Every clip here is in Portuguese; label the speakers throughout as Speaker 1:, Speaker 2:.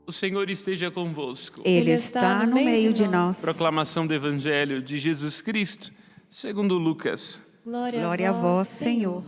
Speaker 1: O Senhor esteja convosco.
Speaker 2: Ele está no meio de nós.
Speaker 1: Proclamação do Evangelho de Jesus Cristo, segundo Lucas.
Speaker 2: Glória a vós, Senhor.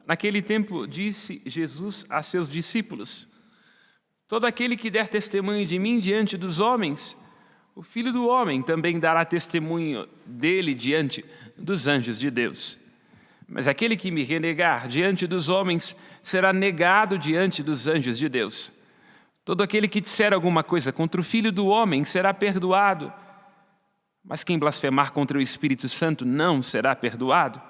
Speaker 1: Naquele tempo disse Jesus a seus discípulos: todo aquele que der testemunho de mim diante dos homens, o Filho do Homem também dará testemunho dele diante dos anjos de Deus. Mas aquele que me renegar diante dos homens será negado diante dos anjos de Deus. Todo aquele que disser alguma coisa contra o Filho do Homem será perdoado, mas quem blasfemar contra o Espírito Santo não será perdoado.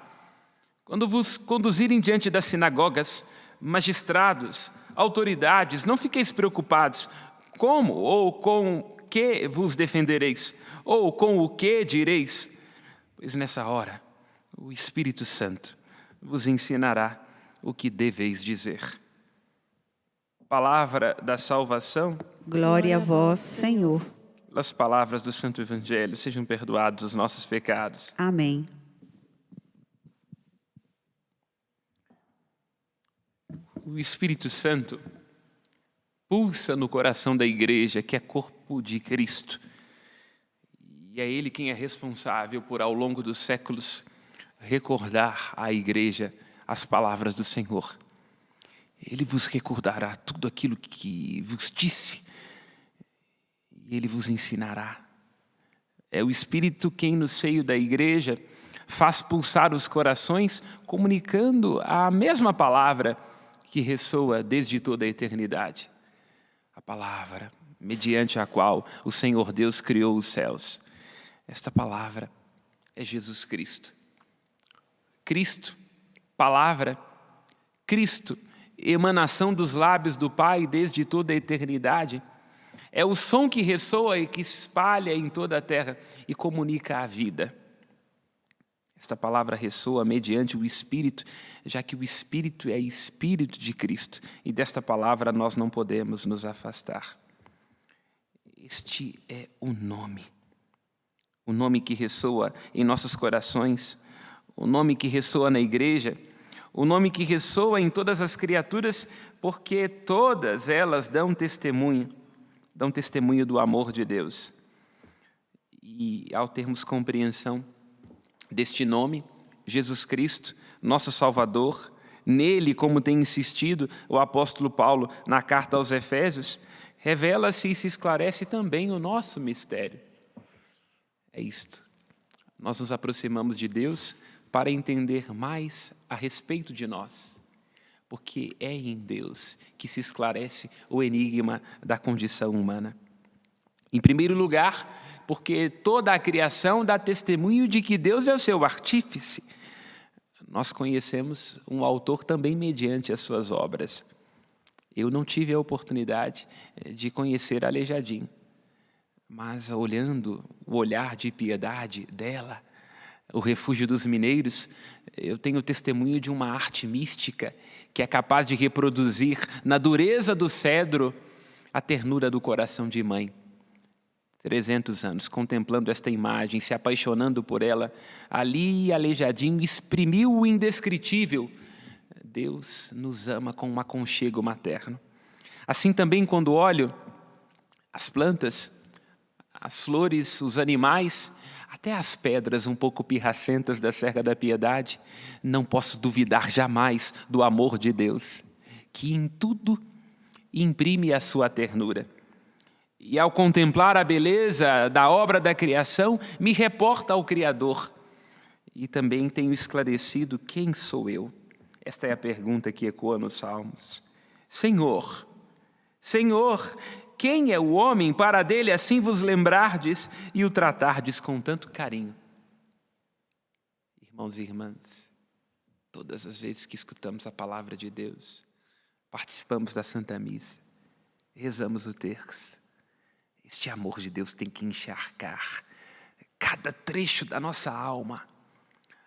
Speaker 1: Quando vos conduzirem diante das sinagogas, magistrados, autoridades, não fiqueis preocupados como ou com que vos defendereis, ou com o que direis, pois nessa hora o Espírito Santo vos ensinará o que deveis dizer. Palavra da salvação.
Speaker 2: Glória a vós, Senhor.
Speaker 1: Pelas palavras do Santo Evangelho, sejam perdoados os nossos pecados.
Speaker 2: Amém.
Speaker 1: O Espírito Santo pulsa no coração da igreja, que é corpo de Cristo. E é Ele quem é responsável por, ao longo dos séculos, recordar à igreja as palavras do Senhor. Ele vos recordará tudo aquilo que vos disse, e Ele vos ensinará. É o Espírito quem, no seio da igreja, faz pulsar os corações, comunicando a mesma palavra que ressoa desde toda a eternidade. A palavra mediante a qual o Senhor Deus criou os céus. Esta palavra é Jesus Cristo. Cristo, palavra, Cristo, emanação dos lábios do Pai desde toda a eternidade, é o som que ressoa e que se espalha em toda a terra e comunica a vida. Esta palavra ressoa mediante o Espírito, já que o Espírito é Espírito de Cristo, e desta palavra nós não podemos nos afastar. Este é o nome que ressoa em nossos corações, o nome que ressoa na igreja, o nome que ressoa em todas as criaturas, porque todas elas dão testemunho do amor de Deus. E ao termos compreensão deste nome, Jesus Cristo, nosso Salvador, nele, como tem insistido o apóstolo Paulo na carta aos Efésios, revela-se e se esclarece também o nosso mistério. É isto. Nós nos aproximamos de Deus para entender mais a respeito de nós, porque é em Deus que se esclarece o enigma da condição humana. Em primeiro lugar, porque toda a criação dá testemunho de que Deus é o seu artífice. Nós conhecemos um autor também mediante as suas obras. Eu não tive a oportunidade de conhecer Aleijadinho, mas olhando o olhar de piedade dela, o Refúgio dos Mineiros, eu tenho testemunho de uma arte mística que é capaz de reproduzir na dureza do cedro a ternura do coração de mãe. 300 anos, contemplando esta imagem, se apaixonando por ela, ali Aleijadinho exprimiu o indescritível. Deus nos ama com um aconchego materno. Assim também quando olho as plantas, as flores, os animais, até as pedras um pouco pirracentas da Serra da Piedade, não posso duvidar jamais do amor de Deus, que em tudo imprime a sua ternura. E ao contemplar a beleza da obra da criação, me reporta ao Criador. E também tenho esclarecido quem sou eu. Esta é a pergunta que ecoa nos Salmos. Senhor, Senhor, quem é o homem para dele assim vos lembrardes e o tratardes com tanto carinho? Irmãos e irmãs, todas as vezes que escutamos a palavra de Deus, participamos da Santa Missa, rezamos o terço, este amor de Deus tem que encharcar cada trecho da nossa alma.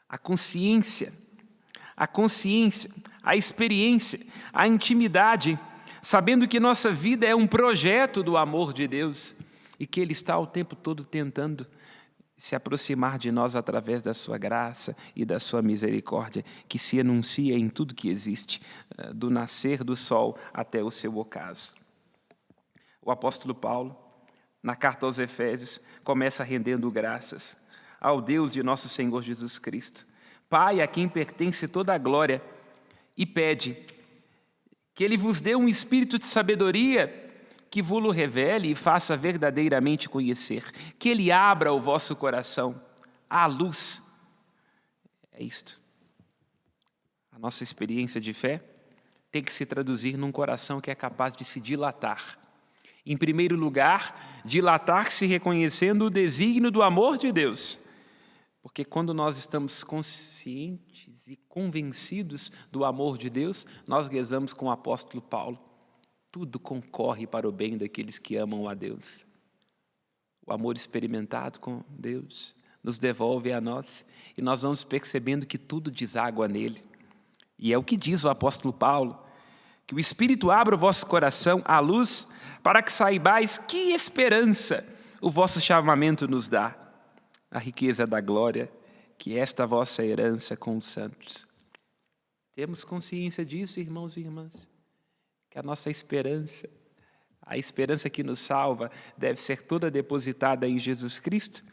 Speaker 1: A consciência, a experiência, a intimidade, sabendo que nossa vida é um projeto do amor de Deus e que Ele está o tempo todo tentando se aproximar de nós através da sua graça e da sua misericórdia, que se anuncia em tudo que existe, do nascer do sol até o seu ocaso. O apóstolo Paulo, na carta aos Efésios, começa rendendo graças ao Deus de nosso Senhor Jesus Cristo, Pai a quem pertence toda a glória, e pede que Ele vos dê um espírito de sabedoria que vos revele e faça verdadeiramente conhecer, que Ele abra o vosso coração à luz. É isto. A nossa experiência de fé tem que se traduzir num coração que é capaz de se dilatar. Em primeiro lugar, dilatar-se reconhecendo o desígnio do amor de Deus. Porque quando nós estamos conscientes e convencidos do amor de Deus, nós rezamos com o apóstolo Paulo: tudo concorre para o bem daqueles que amam a Deus. O amor experimentado com Deus nos devolve a nós, e nós vamos percebendo que tudo deságua nele. E é o que diz o apóstolo Paulo: que o Espírito abra o vosso coração à luz, para que saibais que esperança o vosso chamamento nos dá, a riqueza da glória, que é esta vossa herança com os santos. Temos consciência disso, irmãos e irmãs? Que a nossa esperança, a esperança que nos salva, deve ser toda depositada em Jesus Cristo?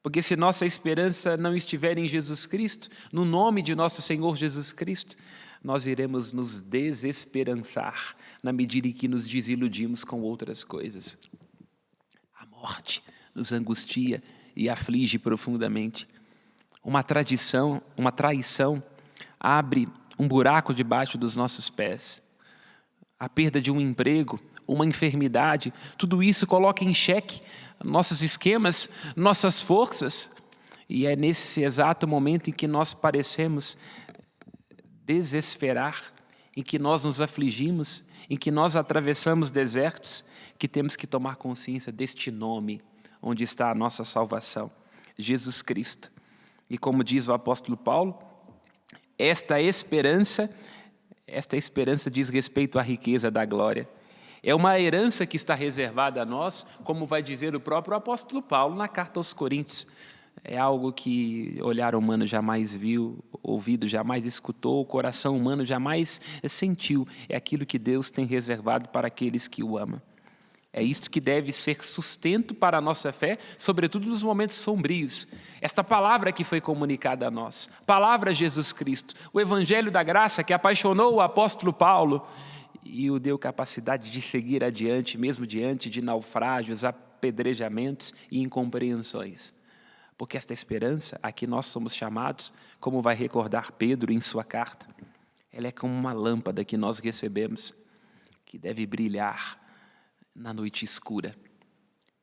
Speaker 1: Porque se nossa esperança não estiver em Jesus Cristo, no nome de nosso Senhor Jesus Cristo, nós iremos nos desesperançar na medida em que nos desiludimos com outras coisas. A morte nos angustia e aflige profundamente. Uma traição abre um buraco debaixo dos nossos pés. A perda de um emprego, uma enfermidade, tudo isso coloca em xeque nossos esquemas, nossas forças. E é nesse exato momento em que nós parecemos desesperar, em que nós nos afligimos, em que nós atravessamos desertos, que temos que tomar consciência deste nome, onde está a nossa salvação, Jesus Cristo. E como diz o apóstolo Paulo, esta esperança diz respeito à riqueza da glória. É uma herança que está reservada a nós, como vai dizer o próprio apóstolo Paulo na carta aos Coríntios. É algo que olhar humano jamais viu, ouvido jamais escutou, o coração humano jamais sentiu. É aquilo que Deus tem reservado para aqueles que o amam. É isto que deve ser sustento para a nossa fé, sobretudo nos momentos sombrios. Esta palavra que foi comunicada a nós, palavra Jesus Cristo, o evangelho da graça que apaixonou o apóstolo Paulo e o deu capacidade de seguir adiante, mesmo diante de naufrágios, apedrejamentos e incompreensões. Porque esta esperança a que nós somos chamados, como vai recordar Pedro em sua carta, ela é como uma lâmpada que nós recebemos, que deve brilhar na noite escura.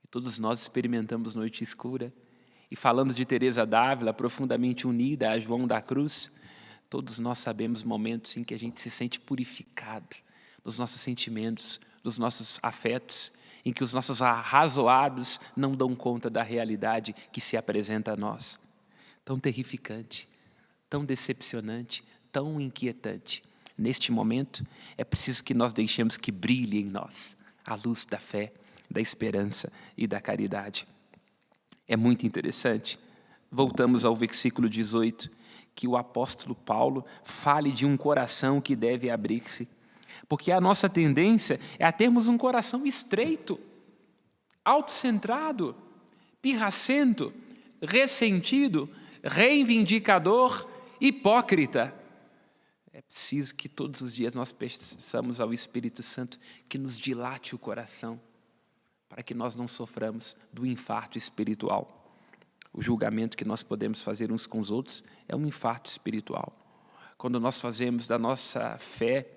Speaker 1: E todos nós experimentamos noite escura. E falando de Teresa d'Ávila, profundamente unida a João da Cruz, todos nós sabemos momentos em que a gente se sente purificado nos nossos sentimentos, nos nossos afetos, em que os nossos arrazoados não dão conta da realidade que se apresenta a nós. Tão terrificante, tão decepcionante, tão inquietante. Neste momento, é preciso que nós deixemos que brilhe em nós a luz da fé, da esperança e da caridade. É muito interessante. Voltamos ao versículo 18, que o apóstolo Paulo fale de um coração que deve abrir-se, porque a nossa tendência é a termos um coração estreito, autocentrado, pirracento, ressentido, reivindicador, hipócrita. É preciso que todos os dias nós peçamos ao Espírito Santo que nos dilate o coração, para que nós não soframos do infarto espiritual. O julgamento que nós podemos fazer uns com os outros é um infarto espiritual. Quando nós fazemos da nossa fé,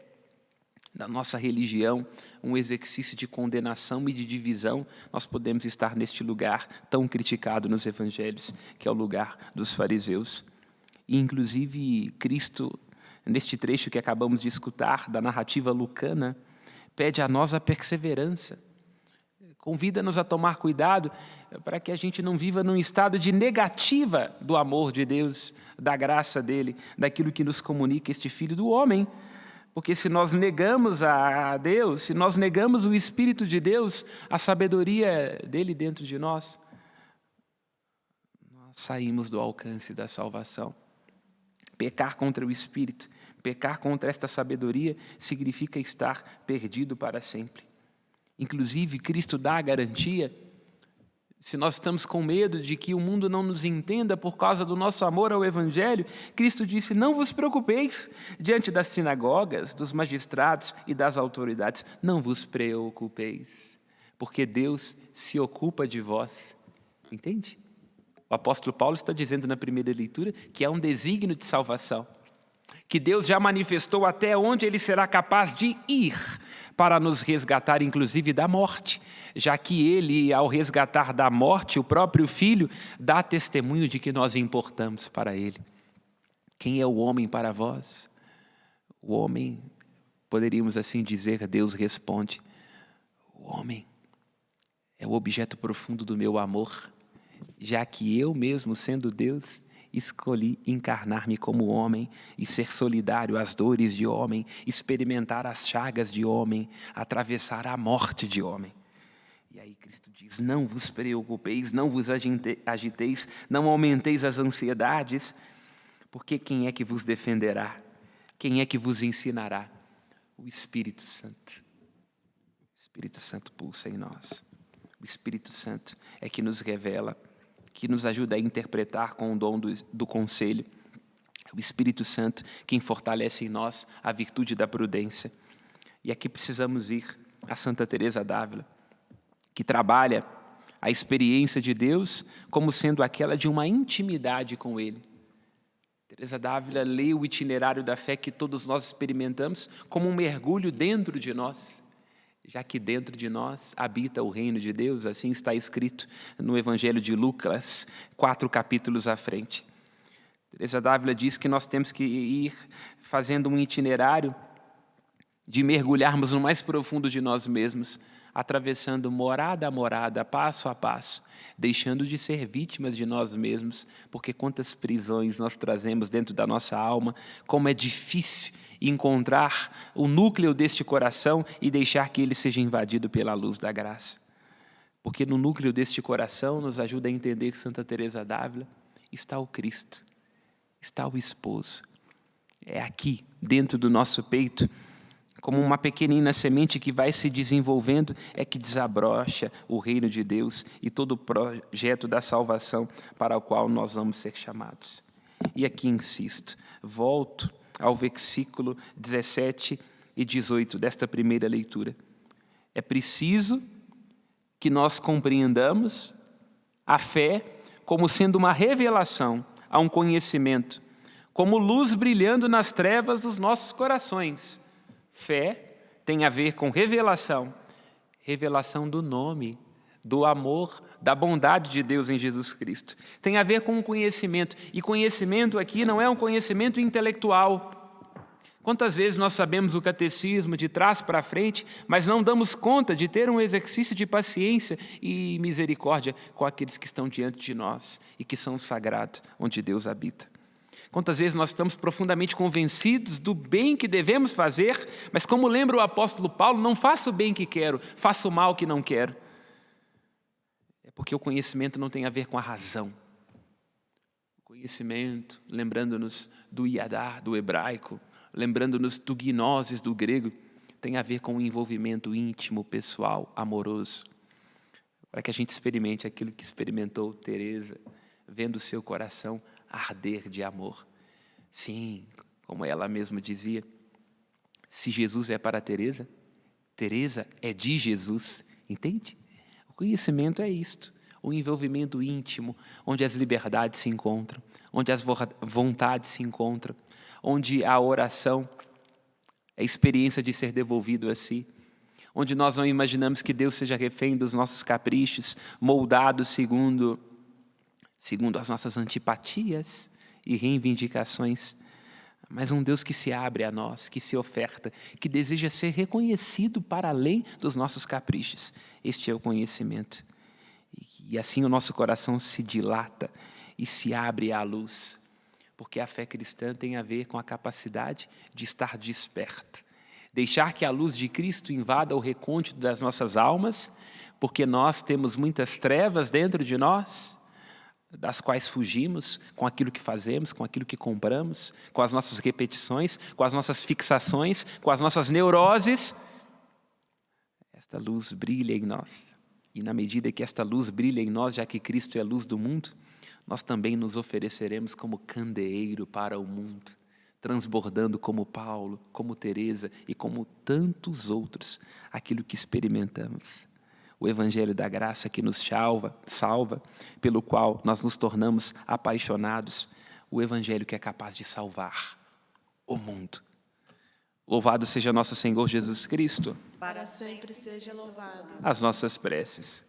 Speaker 1: da nossa religião, um exercício de condenação e de divisão, nós podemos estar neste lugar tão criticado nos evangelhos, que é o lugar dos fariseus. E, inclusive, Cristo, neste trecho que acabamos de escutar, da narrativa lucana, pede a nós a perseverança. Convida-nos a tomar cuidado para que a gente não viva num estado de negativa do amor de Deus, da graça dEle, daquilo que nos comunica este Filho do homem. Porque se nós negamos a Deus, se nós negamos o Espírito de Deus, a sabedoria dEle dentro de nós saímos do alcance da salvação. Pecar contra o Espírito, pecar contra esta sabedoria, significa estar perdido para sempre. Inclusive, Cristo dá a garantia. Se nós estamos com medo de que o mundo não nos entenda por causa do nosso amor ao Evangelho, Cristo disse: não vos preocupeis diante das sinagogas, dos magistrados e das autoridades. Não vos preocupeis, porque Deus se ocupa de vós. Entende? O apóstolo Paulo está dizendo na primeira leitura que é um desígnio de salvação, que Deus já manifestou até onde Ele será capaz de ir para nos resgatar, inclusive da morte, já que Ele, ao resgatar da morte o próprio Filho, dá testemunho de que nós importamos para Ele. Quem é o homem para vós? O homem, poderíamos assim dizer, Deus responde: o homem é o objeto profundo do meu amor, já que eu mesmo, sendo Deus, escolhi encarnar-me como homem e ser solidário às dores de homem, experimentar as chagas de homem, atravessar a morte de homem. E aí Cristo diz: não vos preocupeis, não vos agiteis, não aumenteis as ansiedades, porque quem é que vos defenderá? Quem é que vos ensinará? O Espírito Santo. O Espírito Santo pulsa em nós. O Espírito Santo é que nos revela, que nos ajuda a interpretar com o dom do conselho. O Espírito Santo quem fortalece em nós a virtude da prudência. E aqui precisamos ir a Santa Teresa d'Ávila, que trabalha a experiência de Deus como sendo aquela de uma intimidade com Ele. Teresa d'Ávila lê o itinerário da fé que todos nós experimentamos como um mergulho dentro de nós, já que dentro de nós habita o reino de Deus. Assim está escrito no Evangelho de Lucas, 4 capítulos à frente. Teresa d'Ávila diz que nós temos que ir fazendo um itinerário de mergulharmos no mais profundo de nós mesmos, atravessando morada a morada, passo a passo, deixando de ser vítimas de nós mesmos, porque quantas prisões nós trazemos dentro da nossa alma, como é difícil encontrar o núcleo deste coração e deixar que ele seja invadido pela luz da graça. Porque no núcleo deste coração nos ajuda a entender que Santa Teresa d'Ávila está o Cristo, está o esposo. É aqui, dentro do nosso peito, como uma pequenina semente que vai se desenvolvendo, é que desabrocha o reino de Deus e todo o projeto da salvação para o qual nós vamos ser chamados. E aqui insisto, volto ao versículo 17 e 18 desta primeira leitura. É preciso que nós compreendamos a fé como sendo uma revelação a um conhecimento, como luz brilhando nas trevas dos nossos corações. Fé tem a ver com revelação, revelação do nome, do amor, da bondade de Deus em Jesus Cristo. Tem a ver com conhecimento, e conhecimento aqui não é um conhecimento intelectual. Quantas vezes nós sabemos o catecismo de trás para frente, mas não damos conta de ter um exercício de paciência e misericórdia com aqueles que estão diante de nós e que são sagrados, onde Deus habita. Quantas vezes nós estamos profundamente convencidos do bem que devemos fazer, mas como lembra o apóstolo Paulo, não faço o bem que quero, faço o mal que não quero. É porque o conhecimento não tem a ver com a razão. O conhecimento, lembrando-nos do iadá, do hebraico, lembrando-nos do gnoses, do grego, tem a ver com um envolvimento íntimo, pessoal, amoroso. Para que a gente experimente aquilo que experimentou Teresa, vendo o seu coração arder de amor. Sim, como ela mesma dizia, se Jesus é para Teresa, Teresa é de Jesus, entende? O conhecimento é isto, o envolvimento íntimo, onde as liberdades se encontram, onde as vontades se encontram, onde a oração é a experiência de ser devolvido a si, onde nós não imaginamos que Deus seja refém dos nossos caprichos, moldado segundo as nossas antipatias e reivindicações, mas um Deus que se abre a nós, que se oferta, que deseja ser reconhecido para além dos nossos caprichos. Este é o conhecimento. E assim o nosso coração se dilata e se abre à luz, porque a fé cristã tem a ver com a capacidade de estar desperto, deixar que a luz de Cristo invada o recôndito das nossas almas, porque nós temos muitas trevas dentro de nós, das quais fugimos com aquilo que fazemos, com aquilo que compramos, com as nossas repetições, com as nossas fixações, com as nossas neuroses. esta luz brilha em nós. E na medida que esta luz brilha em nós, já que Cristo é a luz do mundo, nós também nos ofereceremos como candeeiro para o mundo, transbordando como Paulo, como Teresa e como tantos outros, aquilo que experimentamos. O Evangelho da graça que nos salva, pelo qual nós nos tornamos apaixonados, o Evangelho que é capaz de salvar o mundo. Louvado seja nosso Senhor Jesus Cristo.
Speaker 3: Para sempre seja louvado.
Speaker 1: As nossas preces.